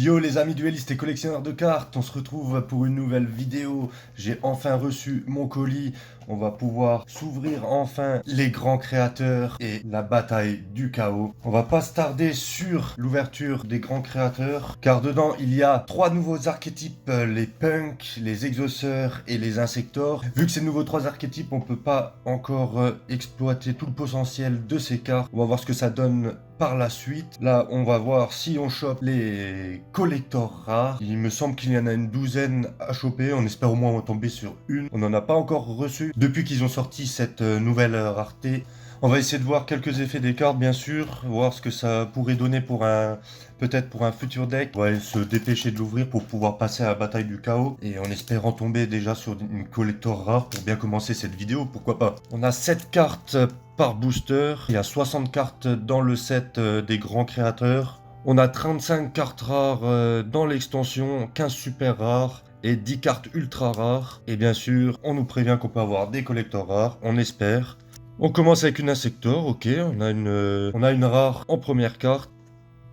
Yo les amis duellistes et collectionneurs de cartes, on se retrouve pour une nouvelle vidéo. J'ai enfin reçu mon colis. On va pouvoir s'ouvrir enfin les grands créateurs et la bataille du chaos. On va pas se tarder sur l'ouverture des grands créateurs, car dedans il y a 3 nouveaux archétypes, les punks, les exauceurs et les insectors. Vu que ces nouveaux 3 archétypes, on peut pas encore exploiter tout le potentiel de ces cartes. On va voir ce que ça donne par la suite. Là, on va voir si on chope les collectors rares. Il me semble qu'il y en a une douzaine à choper. On espère au moins en tomber sur une. On n'en a pas encore reçu depuis qu'ils ont sorti cette nouvelle rareté. On va essayer de voir quelques effets des cartes, bien sûr. Voir ce que ça pourrait donner pour un... peut-être pour un futur deck. On va se dépêcher de l'ouvrir pour pouvoir passer à la bataille du chaos. Et en espérant tomber déjà sur une collector rare pour bien commencer cette vidéo, pourquoi pas. On a 7 cartes par booster. Il y a 60 cartes dans le set des grands créateurs. On a 35 cartes rares dans l'extension, 15 super rares et 10 cartes ultra rares. Et bien sûr, on nous prévient qu'on peut avoir des collectors rares, on espère. On commence avec une insector, ok, on a une rare en première carte.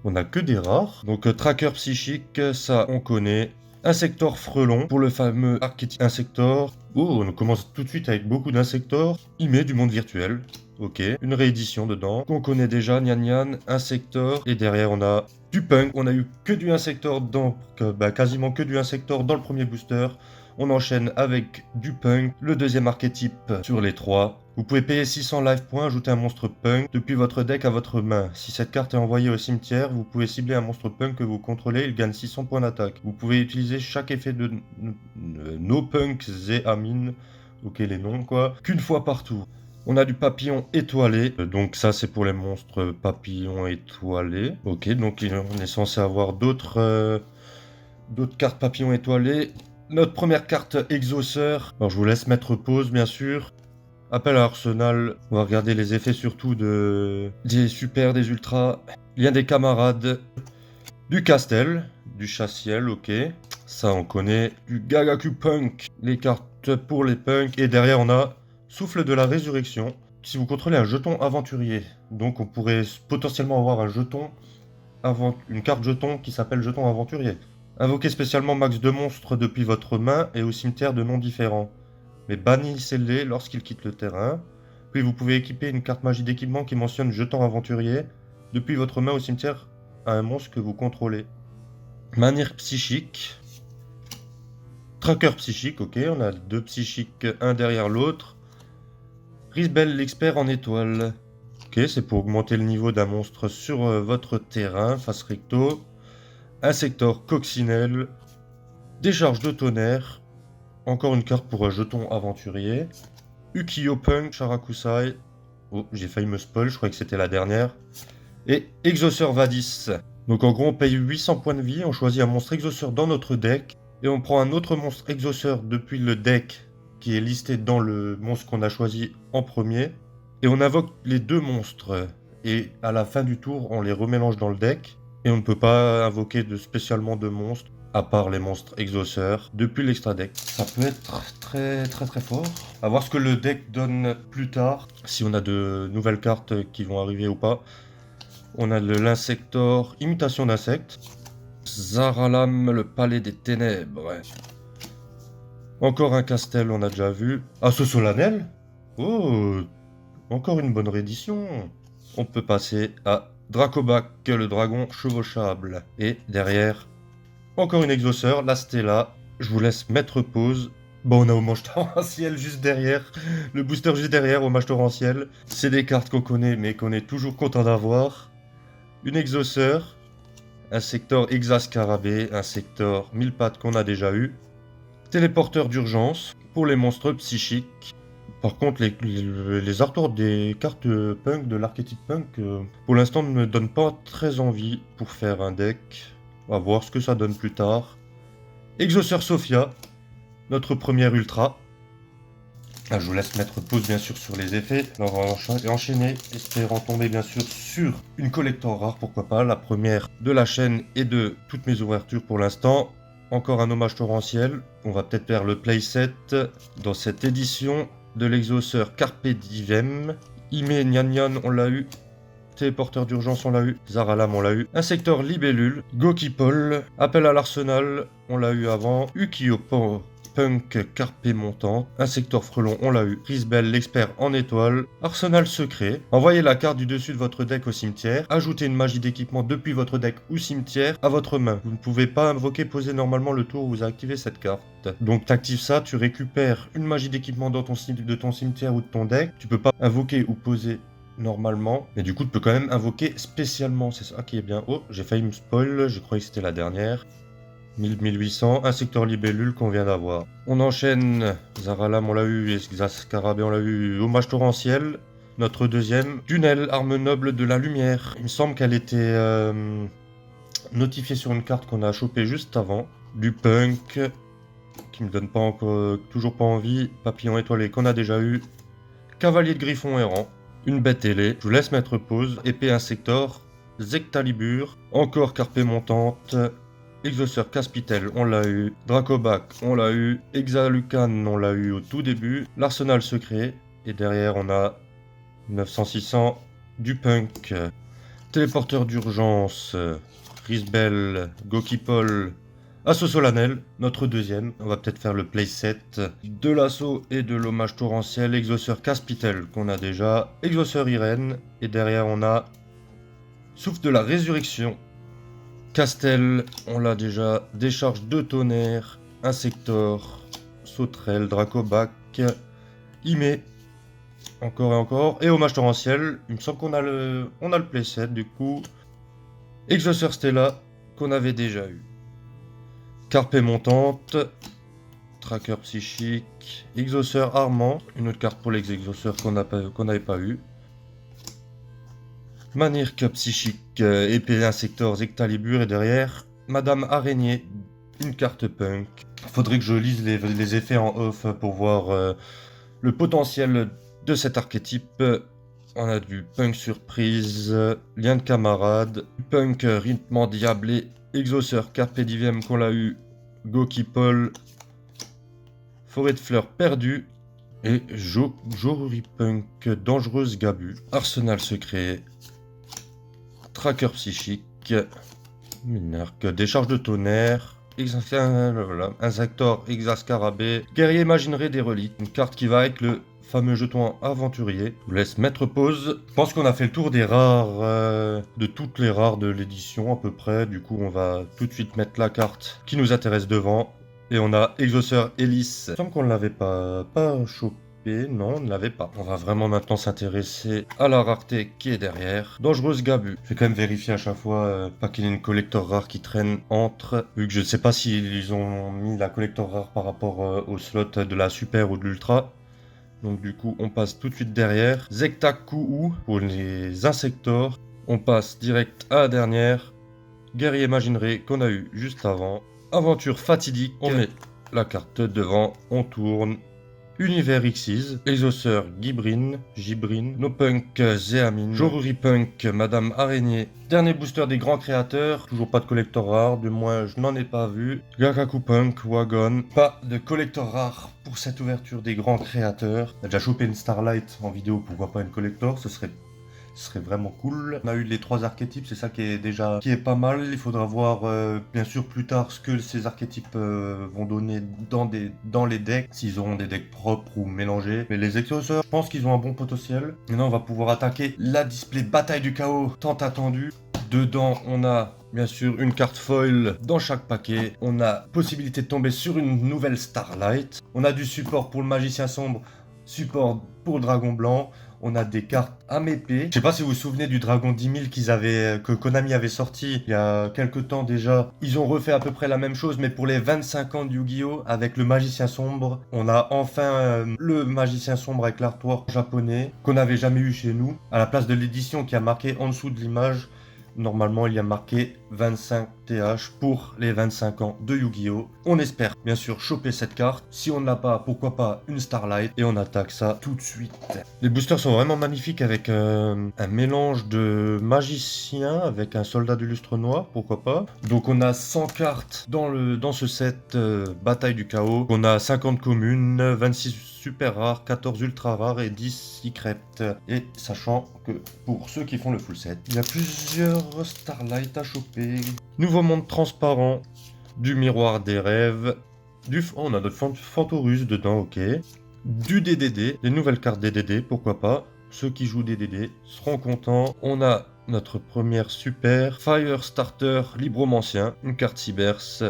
On a que des rares. Donc tracker psychique, ça on connaît. Insector frelon pour le fameux archétype insector. Oh, on commence tout de suite avec beaucoup d'insectors. Il met du monde virtuel. Ok, une réédition dedans. Qu'on connaît déjà, Nyan Nyan, insector. Et derrière on a du punk. On a eu que du insector dans... quasiment que du insector dans le premier booster. On enchaîne avec du punk, le deuxième archétype sur les 3. Vous pouvez payer 600 life points, ajouter un monstre punk depuis votre deck à votre main. Si cette carte est envoyée au cimetière, vous pouvez cibler un monstre punk que vous contrôlez, il gagne 600 points d'attaque. Vous pouvez utiliser chaque effet de No Punk Zeamin, ok les noms quoi, qu'une fois par tour. On a du papillon étoilé, donc ça c'est pour les monstres papillons étoilés. Ok, donc on est censé avoir d'autres cartes papillons étoilés. Notre première carte exauceur. Alors je vous laisse mettre pause bien sûr. Appel à Arsenal. On va regarder les effets surtout des super, des ultras. Lien des camarades. Du Castel. Du Chassiel, ok. Ça on connaît. Du Gagaku Punk. Les cartes pour les punks. Et derrière on a Souffle de la Résurrection. Si vous contrôlez un jeton aventurier. Donc on pourrait potentiellement avoir un jeton. Une carte jeton qui s'appelle jeton aventurier. Invoquez spécialement max 2 monstres depuis votre main et au cimetière de noms différents. Mais bannissez-les lorsqu'ils quittent le terrain. Puis vous pouvez équiper une carte magie d'équipement qui mentionne jeton aventurier depuis votre main au cimetière à un monstre que vous contrôlez. Manière psychique. Tracker psychique, ok, on a 2 psychiques, un derrière l'autre. Risbel l'expert en étoile. Ok, c'est pour augmenter le niveau d'un monstre sur votre terrain, face recto. Insector coccinelle. Décharge de tonnerre. Encore une carte pour un jeton aventurier. Ukiyo Punk, Charakusai. Oh, j'ai failli me spoil, je croyais que c'était la dernière. Et Exauceur Vadis. Donc en gros, on paye 800 points de vie, on choisit un monstre exauceur dans notre deck. Et on prend un autre monstre exauceur depuis le deck qui est listé dans le monstre qu'on a choisi en premier. Et on invoque les 2 monstres. Et à la fin du tour, on les remélange dans le deck. Et on ne peut pas invoquer spécialement de monstres, à part les monstres exauceurs, depuis l'extra deck. Ça peut être très fort. À voir ce que le deck donne plus tard, si on a de nouvelles cartes qui vont arriver ou pas. On a l'insector, imitation d'insecte. Zaralam, le palais des ténèbres. Encore un castel, on a déjà vu. Assaut solennel. Oh, encore une bonne réédition. On peut passer à Dracobac, le dragon chevauchable. Et derrière, encore une exauceur, la Stella. Je vous laisse mettre pause. Bon, on a au mage torrentiel juste derrière. Le booster juste derrière, au mage torrentiel. C'est des cartes qu'on connaît, mais qu'on est toujours content d'avoir. Une exauceur. Un secteur exascarabée. Un secteur 1000 pattes qu'on a déjà eu. Téléporteur d'urgence pour les monstres psychiques. Par contre, les artworks des cartes punk, de l'archétype punk, pour l'instant ne me donnent pas très envie pour faire un deck. On va voir ce que ça donne plus tard. Exauceur Sophia, notre première ultra. Ah, je vous laisse mettre pause bien sûr sur les effets. Alors, on va enchaîner, espérant tomber bien sûr sur une collector rare, pourquoi pas. La première de la chaîne et de toutes mes ouvertures pour l'instant. Encore un hommage torrentiel. On va peut-être faire le playset dans cette édition de l'exauceur Carpe Divem. Ime Nyan Nyan, on l'a eu. Téléporteur d'urgence, on l'a eu. Zaralam, on l'a eu. Insecteur libellule. Gokipol. Appel à l'arsenal, on l'a eu avant. Ukio Punk Carpe Montant. Insecteur frelon, on l'a eu. Risbel, l'expert en étoile. Arsenal secret. Envoyez la carte du dessus de votre deck au cimetière. Ajoutez une magie d'équipement depuis votre deck ou cimetière à votre main. Vous ne pouvez pas invoquer, poser normalement le tour où vous activez cette carte. Donc tu actives ça, tu récupères une magie d'équipement de ton cimetière ou de ton deck. Tu peux pas invoquer ou poser normalement, mais du coup tu peux quand même invoquer spécialement, c'est ça qui est bien. Oh, j'ai failli me spoil, je croyais que c'était la dernière. 1800, insecteur libellule qu'on vient d'avoir. On enchaîne, Zaralam on l'a eu, Exascarabée on l'a eu, hommage torrentiel, notre deuxième. Tunnel, arme noble de la lumière. Il me semble qu'elle était notifiée sur une carte qu'on a chopée juste avant. Du punk, qui me donne pas encore, toujours pas envie. Papillon étoilé qu'on a déjà eu. Cavalier de griffon errant. Une bête ailée. Je vous laisse mettre pause. Épée insector. Zectalibur. Encore carpe montante. Exauceur Caspitel, on l'a eu. Dracobac, on l'a eu. Exalucan, on l'a eu au tout début. L'arsenal secret. Et derrière, on a 900-600 du punk. Téléporteur d'urgence. Risbel, Gokipol. Assaut solennel, notre deuxième. On va peut-être faire le playset de l'assaut et de l'hommage torrentiel. Exauceur Caspitel qu'on a déjà. Exauceur Irène. Et derrière on a Souffle de la résurrection. Castel, on l'a déjà. Décharge de tonnerre. Insector. Sauterelle, Dracobac. Imé. Encore et encore. Et hommage torrentiel. Il me semble qu'on a le playset du coup. Exauceur Stella qu'on avait déjà eu. Carpe montante, tracker psychique, exauceur armant, une autre carte pour les exauceurs qu'on n'avait pas eu. Manirque psychique, épée insector, Zectalibur et derrière, Madame Araignée, une carte punk. Faudrait que je lise les effets en off pour voir le potentiel de cet archétype. On a du punk surprise, lien de camarade, punk rythme endiablé, exauceur carpe diem qu'on l'a eu, Gokipol, forêt de fleurs perdue et Joruripunk dangereuse gabu, arsenal secret, tracker psychique, minarque, décharge de tonnerre, insector Exascarabée, guerrier imaginerait des reliques, une carte qui va avec le fameux jeton aventurier. Je vous laisse mettre pause. Je pense qu'on a fait le tour des rares, de toutes les rares de l'édition à peu près. Du coup, on va tout de suite mettre la carte qui nous intéresse devant. Et on a Exauceur Hélice. Il me semble qu'on ne l'avait pas chopé. Non, on ne l'avait pas. On va vraiment maintenant s'intéresser à la rareté qui est derrière. Dangereuse Gabu. Je vais quand même vérifier à chaque fois pas qu'il y ait une collector rare qui traîne entre. Vu que je ne sais pas s'ils ont mis la collector rare par rapport au slot de la super ou de l'ultra. Donc du coup, on passe tout de suite derrière. Zektaku pour les insectors. On passe direct à la dernière. Guerrier imaginerie qu'on a eu juste avant. Aventure fatidique. On met la carte devant. On tourne. Univers Xyz. Exauceur Gibrine. No Punk Zéamine. Joruripunk Madame Araignée. Dernier booster des grands créateurs. Toujours pas de collector rare. Du moins, je n'en ai pas vu. Gakaku Punk Wagon. Pas de collector rare pour cette ouverture des grands créateurs. On a déjà chopé une Starlight en vidéo. Pourquoi pas une collector? Ce serait vraiment cool. On a eu les 3 archétypes, c'est ça qui est pas mal. Il faudra voir bien sûr plus tard ce que ces archétypes vont donner dans les decks, s'ils auront des decks propres ou mélangés. Mais les exauceurs, je pense qu'ils ont un bon potentiel. Maintenant, on va pouvoir attaquer la display Bataille du Chaos, tant attendue. Dedans, on a bien sûr une carte foil dans chaque paquet. On a possibilité de tomber sur une nouvelle Starlight. On a du support pour le Magicien Sombre, support pour le Dragon Blanc. On a des cartes Amépée. Je sais pas si vous vous souvenez du Dragon 10 000 que Konami avait sorti il y a quelques temps déjà. Ils ont refait à peu près la même chose, mais pour les 25 ans de Yu-Gi-Oh! Avec le Magicien Sombre. On a enfin le Magicien Sombre avec l'artwork japonais qu'on n'avait jamais eu chez nous. À la place de l'édition qui a marqué en dessous de l'image, normalement il y a marqué 25 TH pour les 25 ans de Yu-Gi-Oh! On espère bien sûr choper cette carte. Si on ne l'a pas, pourquoi pas une Starlight. Et on attaque ça tout de suite. Les boosters sont vraiment magnifiques avec un mélange de magicien avec un soldat du lustre noir, pourquoi pas. Donc on a 100 cartes dans ce set Bataille du Chaos. On a 50 communes, 26 super rares, 14 ultra rares et 10 secrets. Et sachant que pour ceux qui font le full set, il y a plusieurs Starlight à choper. Nouveau monde transparent, du miroir des rêves, oh, on a notre Fantorus dedans, ok. Du DDD, les nouvelles cartes DDD, pourquoi pas. Ceux qui jouent DDD seront contents. On a notre première super, Fire Starter Libromancien, une carte Cyberse.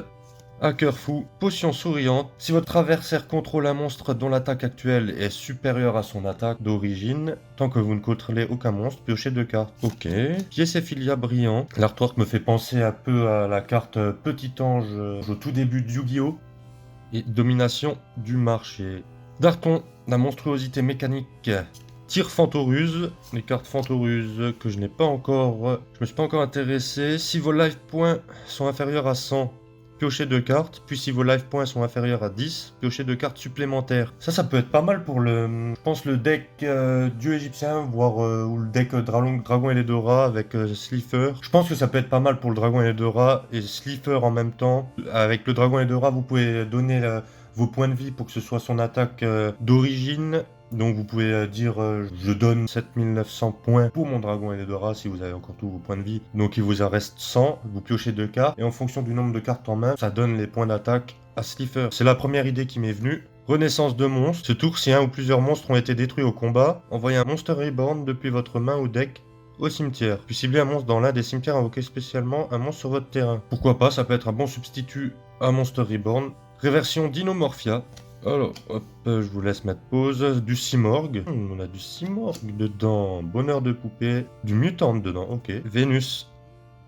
Hacker fou, potion souriante. Si votre adversaire contrôle un monstre dont l'attaque actuelle est supérieure à son attaque d'origine, tant que vous ne contrôlez aucun monstre, piochez 2 cartes. Ok. Piecéphilia brillant. L'artwork me fait penser un peu à la carte Petit Ange au tout début de Yu-Gi-Oh! Et domination du marché. Darton, la monstruosité mécanique. Tir Fantoruse, les cartes Fantoruse que je n'ai pas encore... Je me suis pas encore intéressé. Si vos life points sont inférieurs à 100, piochez 2 cartes, puis si vos life points sont inférieurs à 10, piochez 2 cartes supplémentaires. Ça peut être pas mal pour je pense le deck Dieu égyptien, voire ou le deck Dragon et les deux rats avec Slifer. Je pense que ça peut être pas mal pour le Dragon et les deux rats et Slifer en même temps. Avec le Dragon et les deux rats, vous pouvez donner vos points de vie pour que ce soit son attaque d'origine. Donc vous pouvez dire je donne 7900 points pour mon dragon et les deux rats si vous avez encore tous vos points de vie. Donc il vous en reste 100, vous piochez 2 cartes et en fonction du nombre de cartes en main, ça donne les points d'attaque à Slifer. C'est la première idée qui m'est venue. Renaissance de monstres. Ce tour, si un ou plusieurs monstres ont été détruits au combat, envoyez un Monster Reborn depuis votre main ou deck au cimetière. Puis ciblez un monstre dans l'un des cimetières, invoquez spécialement un monstre sur votre terrain. Pourquoi pas, ça peut être un bon substitut à Monster Reborn. Réversion Dinomorphia. Alors, hop, je vous laisse mettre pause. Du Simorgh. On a du Simorgh dedans. Bonheur de poupée. Du Mutant dedans, ok. Vénus.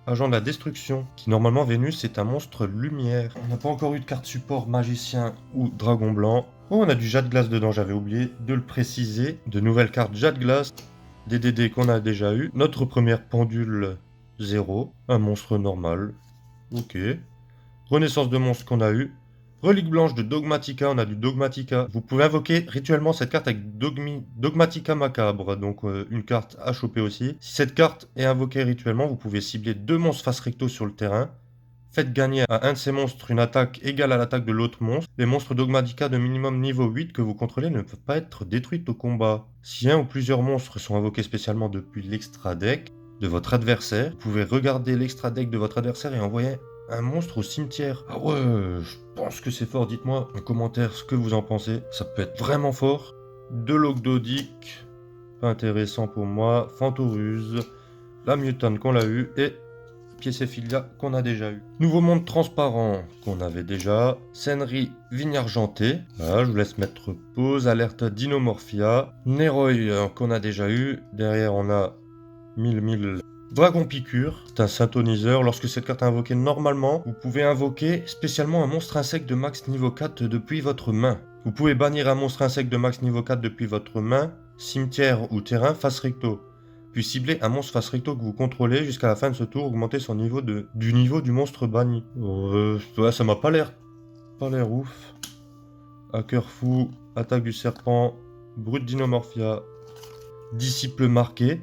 Agent de la destruction. Qui normalement, Vénus est un monstre lumière. On n'a pas encore eu de carte support magicien ou dragon blanc. Oh, on a du Jade Glace dedans, j'avais oublié de le préciser. De nouvelles cartes Jade Glace. Des DD qu'on a déjà eu. Notre première pendule 0. Un monstre normal. Ok. Renaissance de monstre qu'on a eu. Relique blanche de Dogmatika, on a du Dogmatika. Vous pouvez invoquer rituellement cette carte avec Dogmatika macabre, donc une carte à choper aussi. Si cette carte est invoquée rituellement, vous pouvez cibler 2 monstres face recto sur le terrain. Faites gagner à un de ces monstres une attaque égale à l'attaque de l'autre monstre. Les monstres Dogmatika de minimum niveau 8 que vous contrôlez ne peuvent pas être détruits au combat. Si un ou plusieurs monstres sont invoqués spécialement depuis l'extra deck de votre adversaire, vous pouvez regarder l'extra deck de votre adversaire et envoyer un monstre au cimetière. Ah ouais, je pense que c'est fort. Dites-moi en commentaire ce que vous en pensez. Ça peut être vraiment fort. De l'Ogdodic, pas intéressant pour moi. Fantoruse, la Mutant qu'on l'a eu et Piecéphilia qu'on a déjà eu. Nouveau monde transparent qu'on avait déjà. Scènerie Vigne Argentée. Voilà, je vous laisse mettre pause. Alerte Dinomorphia. Neroy qu'on a déjà eu. Derrière on a 1000. Dragon Piqûre, c'est un synthoniseur. Lorsque cette carte est invoquée normalement, vous pouvez invoquer spécialement un monstre insecte de max niveau 4 depuis votre main. Vous pouvez bannir un monstre insecte de max niveau 4 depuis votre main, cimetière ou terrain face recto. Puis cibler un monstre face recto que vous contrôlez jusqu'à la fin de ce tour, augmenter son niveau du niveau du monstre banni. Ouais, ça m'a pas l'air ouf. Hacker fou, attaque du serpent, brute dinomorphia, disciple marqué.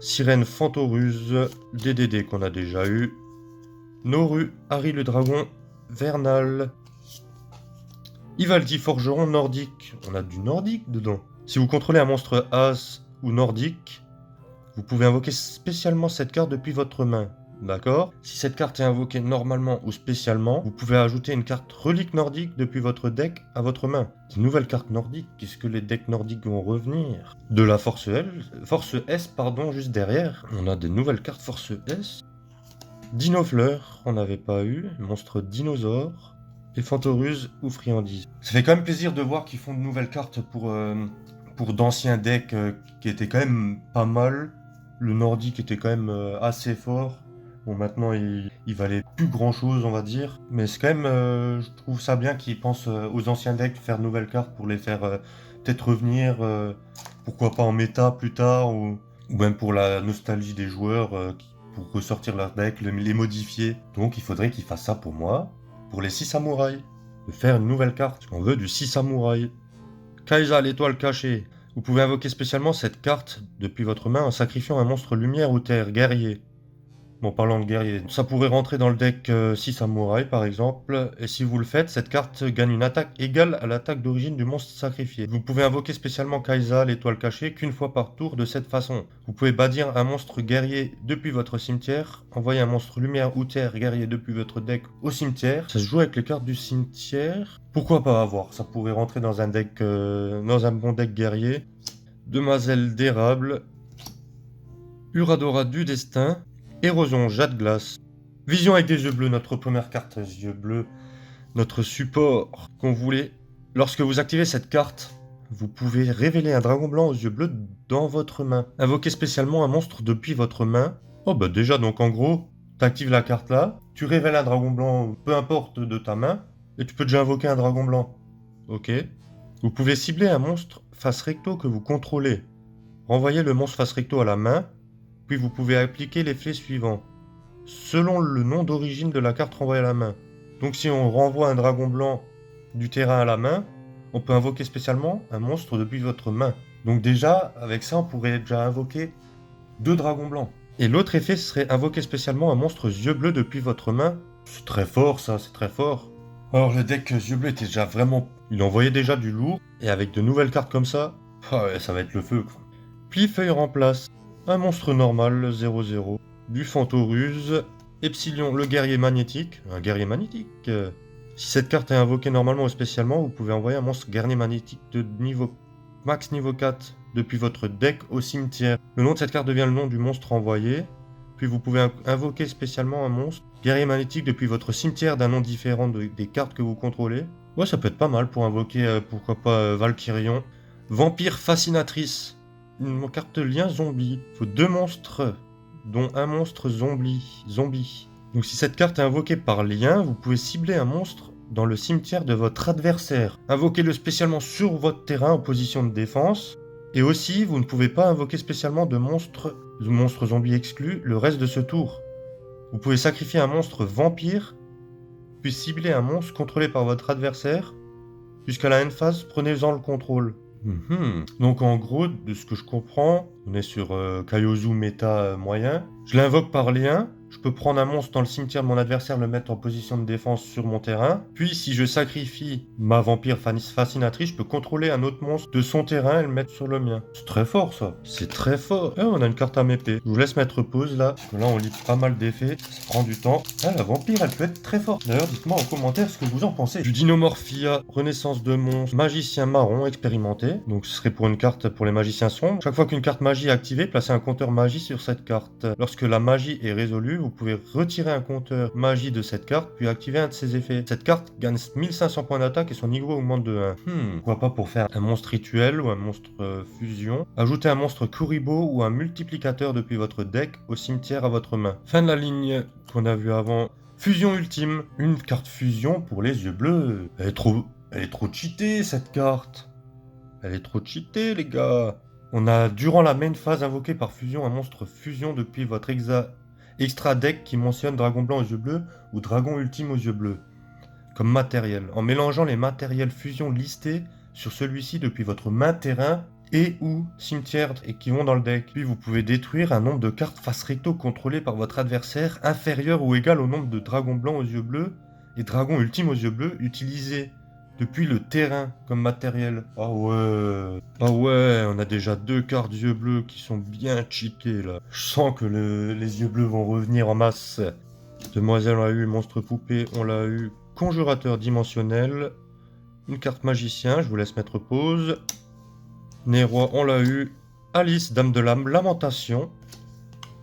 Sirène Fantoruse, DDD qu'on a déjà eu. Noru, Harry le dragon, Vernal. Ivaldi forgeron nordique. On a du nordique dedans. Si vous contrôlez un monstre as ou nordique, vous pouvez invoquer spécialement cette carte depuis votre main. D'accord? Si cette carte est invoquée normalement ou spécialement, vous pouvez ajouter une carte relique nordique depuis votre deck à votre main. Une nouvelle carte nordique, qu'est-ce que les decks nordiques vont revenir? De la force S, pardon, juste derrière. On a des nouvelles cartes force S. Dinofleur, on n'avait pas eu. Monstre dinosaure. Et Fantoruse ou Friandise. Ça fait quand même plaisir de voir qu'ils font de nouvelles cartes pour d'anciens decks qui étaient quand même pas mal. Le nordique était quand même assez fort. Bon, maintenant, il valait plus grand chose, on va dire. Mais c'est quand même, je trouve ça bien qu'ils pensent aux anciens decks, faire de nouvelles cartes pour les faire peut-être revenir, pourquoi pas en méta plus tard, ou même pour la nostalgie des joueurs pour ressortir leur deck, les modifier. Donc il faudrait qu'ils fassent ça pour moi, pour les 6 samouraïs. De faire une nouvelle carte, parce qu'on veut du 6 samouraïs. Kaisa, l'étoile cachée. Vous pouvez invoquer spécialement cette carte depuis votre main en sacrifiant un monstre lumière ou terre, guerrier. Bon, parlant de guerrier, ça pourrait rentrer dans le deck 6 samouraïs par exemple, et si vous le faites, cette carte gagne une attaque égale à l'attaque d'origine du monstre sacrifié. Vous pouvez invoquer spécialement Kaisa, l'étoile cachée, qu'une fois par tour de cette façon. Vous pouvez bâtir un monstre guerrier depuis votre cimetière, envoyer un monstre lumière ou terre guerrier depuis votre deck au cimetière. Ça se joue avec les cartes du cimetière. Pourquoi pas avoir? Ça pourrait rentrer dans un deck, dans un bon deck guerrier. Demoiselle d'érable, Uradora du destin. Érosion, jade glace. Vision avec des yeux bleus, notre première carte yeux bleus. Notre support qu'on voulait. Lorsque vous activez cette carte, vous pouvez révéler un dragon blanc aux yeux bleus dans votre main. Invoquer spécialement un monstre depuis votre main. Oh bah déjà, donc en gros, tu actives la carte là, tu révèles un dragon blanc, peu importe de ta main, et tu peux déjà invoquer un dragon blanc. Ok. Vous pouvez cibler un monstre face recto que vous contrôlez. Renvoyez le monstre face recto à la main. Puis vous pouvez appliquer l'effet suivant, selon le nom d'origine de la carte renvoyée à la main. Donc si on renvoie un dragon blanc du terrain à la main, on peut invoquer spécialement un monstre depuis votre main. Donc déjà, avec ça, on pourrait déjà invoquer 2 dragons blancs. Et l'autre effet serait invoquer spécialement un monstre yeux bleus depuis votre main. C'est très fort ça, c'est très fort. Alors le deck yeux bleus était déjà vraiment... Il envoyait déjà du lourd, et avec de nouvelles cartes comme ça, ouais, ça va être le feu quoi. Pli-feuille remplace. Un monstre normal, 0-0. Du Fantoruse. Epsilon, le guerrier magnétique. Un guerrier magnétique. Si cette carte est invoquée normalement ou spécialement, vous pouvez envoyer un monstre guerrier magnétique de niveau max niveau 4 depuis votre deck au cimetière. Le nom de cette carte devient le nom du monstre envoyé. Puis vous pouvez invoquer spécialement un monstre guerrier magnétique depuis votre cimetière d'un nom différent des cartes que vous contrôlez. Ouais, ça peut être pas mal pour invoquer, pourquoi pas, Valkyrion. Vampire fascinatrice. Une carte lien zombie. Il faut 2 monstres, dont un monstre zombie. Donc si cette carte est invoquée par lien, vous pouvez cibler un monstre dans le cimetière de votre adversaire. Invoquez-le spécialement sur votre terrain en position de défense. Et aussi, vous ne pouvez pas invoquer spécialement de monstres zombies exclus le reste de ce tour. Vous pouvez sacrifier un monstre vampire, puis cibler un monstre contrôlé par votre adversaire. Jusqu'à la end phase, prenez-en le contrôle. Donc en gros, de ce que je comprends, on est sur Kaiozu méta moyen. Je l'invoque par lien. Je peux prendre un monstre dans le cimetière de mon adversaire, le mettre en position de défense sur mon terrain. Puis si je sacrifie ma vampire fascinatrice, je peux contrôler un autre monstre de son terrain et le mettre sur le mien. C'est très fort ça. C'est très fort. Ah, on a une carte à m'épée. Je vous laisse mettre pause là. Parce que là on lit pas mal d'effets. Ça prend du temps. Ah, la vampire elle peut être très forte. D'ailleurs dites-moi en commentaire ce que vous en pensez. Du Dinomorphia, renaissance de monstre, magicien marron expérimenté. Donc ce serait pour une carte pour les magiciens sombres. Chaque fois qu'une carte magie est activée, placez un compteur magie sur cette carte. Lorsque la magie est résolue, vous pouvez retirer un compteur magie de cette carte, puis activer un de ses effets. Cette carte gagne 1500 points d'attaque et son niveau augmente de 1. Pourquoi pas pour faire un monstre rituel ou un monstre fusion. Ajoutez un monstre Kuribo ou un multiplicateur depuis votre deck au cimetière à votre main. Fin de la ligne qu'on a vu avant. Fusion ultime. Une carte fusion pour les yeux bleus. Elle est trop cheatée cette carte. Elle est trop cheatée les gars. On a durant la main phase invoqué par fusion un monstre fusion depuis votre extra deck qui mentionne dragon blanc aux yeux bleus ou dragon ultime aux yeux bleus comme matériel, en mélangeant les matériels fusion listés sur celui-ci depuis votre main terrain et ou cimetière et qui vont dans le deck. Puis vous pouvez détruire un nombre de cartes face recto contrôlées par votre adversaire inférieur ou égal au nombre de dragons blancs aux yeux bleus et dragons ultimes aux yeux bleus utilisés depuis le terrain comme matériel. Ah ouais, on a déjà 2 cartes yeux bleus qui sont bien cheatées là. Je sens que les yeux bleus vont revenir en masse. Demoiselle, on l'a eu. Monstre poupée, on l'a eu. Conjurateur dimensionnel. Une carte magicien, je vous laisse mettre pause. Néroi, on l'a eu. Alice, dame de l'âme, lamentation.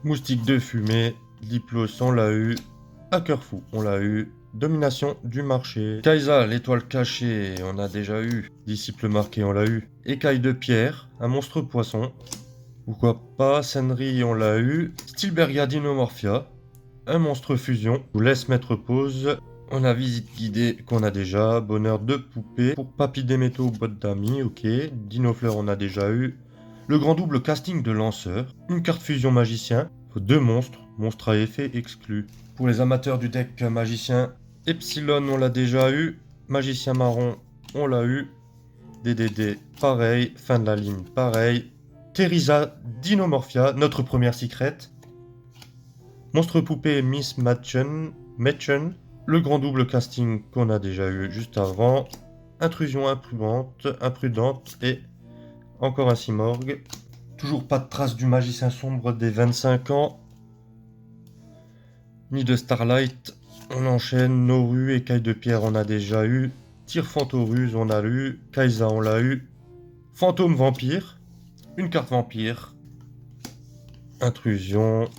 Moustique de fumée. Diplos, on l'a eu. Hacker fou, on l'a eu. Domination du marché. Kaisa, l'étoile cachée, on a déjà eu. Disciple marqué, on l'a eu. Écaille de pierre, un monstre poisson. Pourquoi pas. Senri, on l'a eu. Stilbergia Dinomorphia, un monstre fusion. Je vous laisse mettre pause. On a visite guidée qu'on a déjà. Bonheur de poupée. Pour papy des métaux, boîte d'amis, ok. Dinofleur, on a déjà eu. Le grand double casting de lanceur. Une carte fusion magicien. 2 monstres, monstres à effet exclu. Pour les amateurs du deck magicien, Epsilon on l'a déjà eu, Magicien marron on l'a eu, DDD pareil, fin de la ligne pareil, Teresa Dinomorphia, notre première secret, Monstre poupée Miss Machen, le grand double casting qu'on a déjà eu juste avant, Intrusion imprudente et encore un Simorgue. Toujours pas de trace du magicien sombre des 25 ans, ni de Starlight. On enchaîne, Noru, Écaille de pierre on a déjà eu, Tyrfantoruse on a eu, Kaisa on l'a eu, Fantôme vampire, une carte vampire, Intrusion,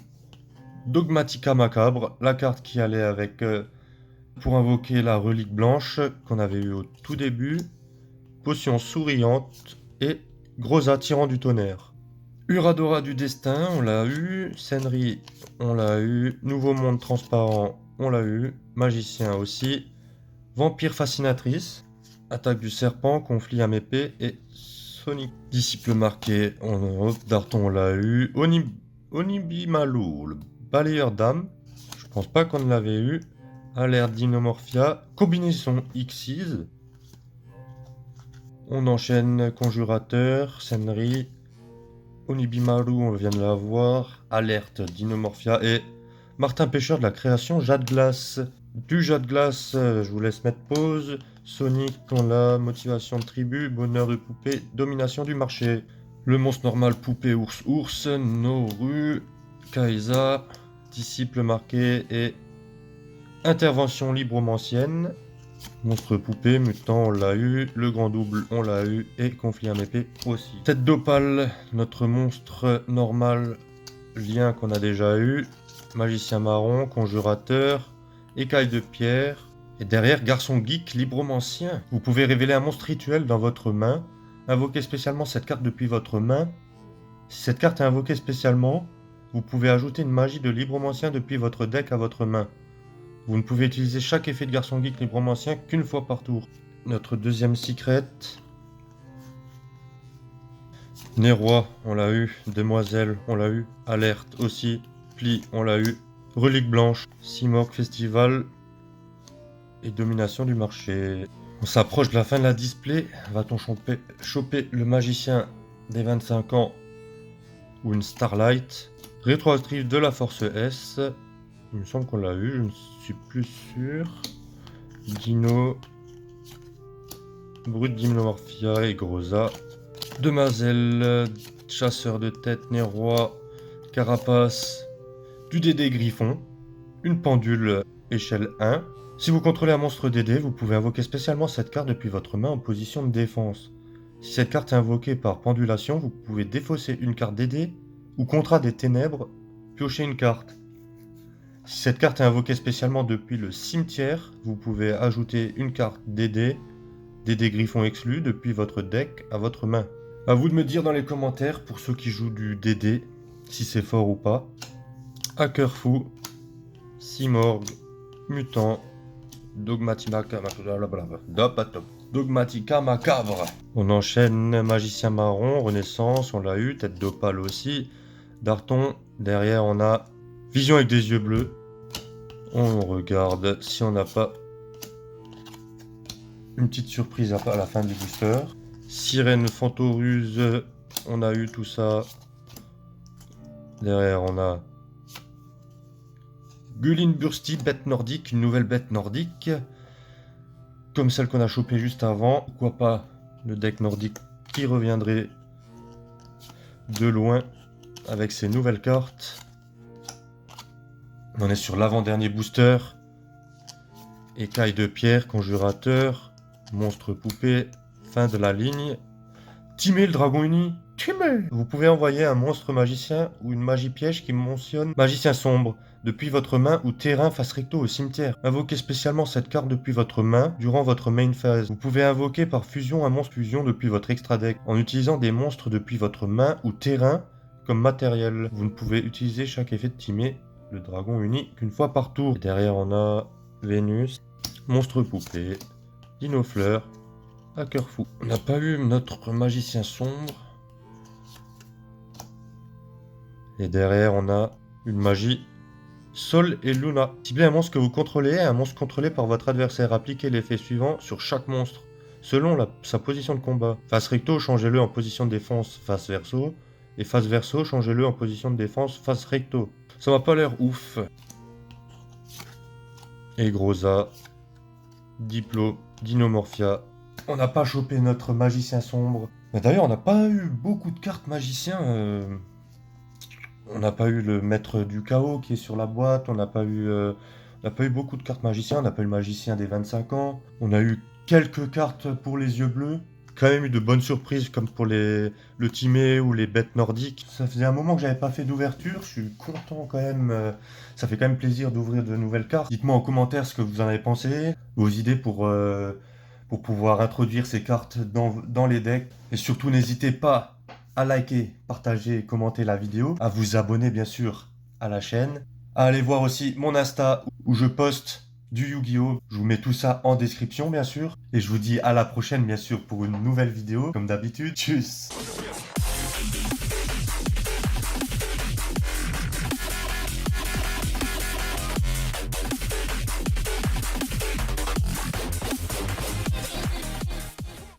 Dogmatica macabre, la carte qui allait avec pour invoquer la relique blanche qu'on avait eu au tout début, Potion souriante et Grosa tyran du tonnerre. Uradora du destin, on l'a eu, Senri, on l'a eu, Nouveau monde transparent, on l'a eu, Magicien aussi, Vampire fascinatrice, Attaque du serpent, Conflit âme épée et Sonic. Disciple marqué, Darton on l'a eu, Onibimalu, le balayeur d'âme, je pense pas qu'on l'avait eu, Alerte Dinomorphia, Combinaison Xyz, on enchaîne Conjurateur, Senri, Onibimaru, on vient de l'avoir, Alerte Dinomorphia et Martin Pêcheur de la création Jade Glace. Du Jade Glace, je vous laisse mettre pause. Sonic, on l'a, Motivation de tribu, Bonheur de poupée, Domination du marché. Le monstre normal poupée ours, Noru, Kaisa, Disciple marqué et Intervention libromancienne. Monstre poupée, mutant on l'a eu, le grand double on l'a eu et conflit âme épée aussi. Tête d'opale, notre monstre normal, lien qu'on a déjà eu, magicien marron, conjurateur, écaille de pierre, et derrière garçon geek libromancien. Vous pouvez révéler un monstre rituel dans votre main, invoquer spécialement cette carte depuis votre main. Si cette carte est invoquée spécialement, vous pouvez ajouter une magie de libromancien depuis votre deck à votre main. Vous ne pouvez utiliser chaque effet de garçon geek libromancien qu'une fois par tour. Notre deuxième secret. Neroi, on l'a eu. Demoiselle, on l'a eu. Alerte aussi. Pli, on l'a eu. Relique blanche. Simorgue Festival. Et domination du marché. On s'approche de la fin de la display. Va-t-on choper le magicien des 25 ans ou une Starlight? Rétroactive de la force S. Il me semble qu'on l'a eu, je ne suis plus sûr. Dino, Brut Dinomorphia et Grosa. Demoiselle, chasseur de tête, Neroi, Carapace, du DD Griffon, une pendule échelle 1. Si vous contrôlez un monstre DD, vous pouvez invoquer spécialement cette carte depuis votre main en position de défense. Si cette carte est invoquée par pendulation, vous pouvez défausser une carte DD ou contrat des ténèbres, piocher une carte. Si cette carte est invoquée spécialement depuis le cimetière, vous pouvez ajouter une carte DD Griffon exclu depuis votre deck à votre main. A vous de me dire dans les commentaires pour ceux qui jouent du DD, si c'est fort ou pas. Hacker fou, Simorgue, Mutant, Dogmatica macabre. On enchaîne Magicien marron, Renaissance, on l'a eu, Tête d'opale aussi. Darton, derrière on a Vision avec des yeux bleus. On regarde si on n'a pas une petite surprise à la fin du booster. Sirène Fantoruse, on a eu tout ça. Derrière on a Gulin Bursty, bête nordique, une nouvelle bête nordique. Comme celle qu'on a chopée juste avant. Pourquoi pas le deck nordique qui reviendrait de loin avec ses nouvelles cartes. On est sur l'avant-dernier booster. Écaille de pierre, conjurateur, monstre poupée, fin de la ligne. Timé le dragon uni. Timé. Vous pouvez envoyer un monstre magicien ou une magie piège qui mentionne magicien sombre depuis votre main ou terrain face recto au cimetière. Invoquez spécialement cette carte depuis votre main durant votre main phase. Vous pouvez invoquer par fusion un monstre fusion depuis votre extra deck en utilisant des monstres depuis votre main ou terrain comme matériel. Vous ne pouvez utiliser chaque effet de Timé le dragon uni qu'une fois par tour. Et derrière on a Vénus, monstre poupée, Dinofleur, hacker fou. On n'a pas eu notre magicien sombre. Et derrière on a Une magie. Sol et Luna. Ciblez un monstre que vous contrôlez, un monstre contrôlé par votre adversaire. Appliquez l'effet suivant sur chaque monstre, selon sa position de combat. Face recto, changez-le en position de défense face verso. Et face verso, changez-le en position de défense face recto. Ça m'a pas l'air ouf. Et gros A. Diplo, Dinomorphia. On n'a pas chopé notre magicien sombre. Mais d'ailleurs, on n'a pas eu beaucoup de cartes magiciens. On n'a pas eu le maître du chaos qui est sur la boîte. On n'a pas eu beaucoup de cartes magiciens. On n'a pas eu le magicien des 25 ans. On a eu quelques cartes pour les yeux bleus. Quand même eu de bonnes surprises comme pour le Timé ou les bêtes nordiques. Ça faisait un moment que j'avais pas fait d'ouverture. Je suis content quand même. Ça fait quand même plaisir d'ouvrir de nouvelles cartes. Dites-moi en commentaire ce que vous en avez pensé. Vos idées pour pouvoir introduire ces cartes dans les decks. Et surtout n'hésitez pas à liker, partager, commenter la vidéo, à vous abonner bien sûr à la chaîne, à aller voir aussi mon Insta où je poste du Yu-Gi-Oh! Je vous mets tout ça en description bien sûr. Et je vous dis à la prochaine bien sûr pour une nouvelle vidéo comme d'habitude. Tchuss!